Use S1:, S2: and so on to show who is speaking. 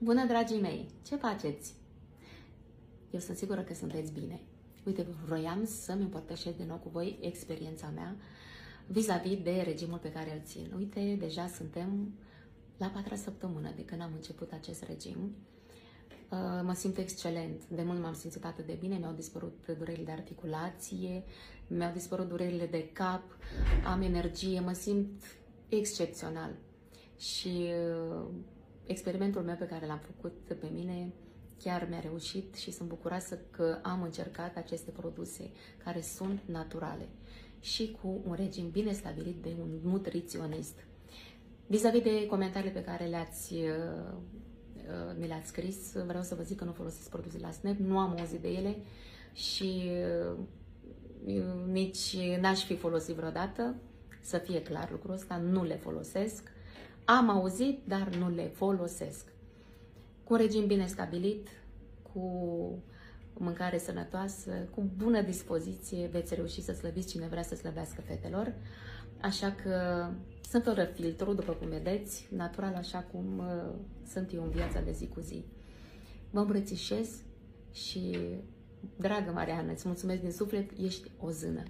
S1: Bună, dragii mei! Ce faceți? Eu sunt sigură că sunteți bine. Uite, vroiam să-mi împărtășesc din nou cu voi experiența mea vis-a-vis de regimul pe care îl țin. Uite, deja suntem la 4-a săptămână de când am început acest regim. Mă simt excelent. De mult m-am simțit atât de bine. Mi-au dispărut durerile de articulație, mi-au dispărut durerile de cap, am energie, mă simt excepțional. Și experimentul meu pe care l-am făcut pe mine chiar mi-a reușit și sunt bucuroasă că am încercat aceste produse care sunt naturale și cu un regim bine stabilit de un nutriționist. Vis-a-vis de comentariile pe care mi le-ați scris, vreau să vă zic că nu folosesc produse la Snap, nu am auzit de ele și nici n-aș fi folosit vreodată, să fie clar lucrul ăsta, nu le folosesc. Am auzit, dar nu le folosesc. Cu un regim bine stabilit, cu mâncare sănătoasă, cu bună dispoziție, veți reuși să slăbiți cine vrea să slăbească, fetelor. Așa că sunt fără filtru, după cum vedeți, natural așa cum sunt eu în viața de zi cu zi. Vă îmbrățișez și, dragă Mariana, îți mulțumesc din suflet, ești o zână.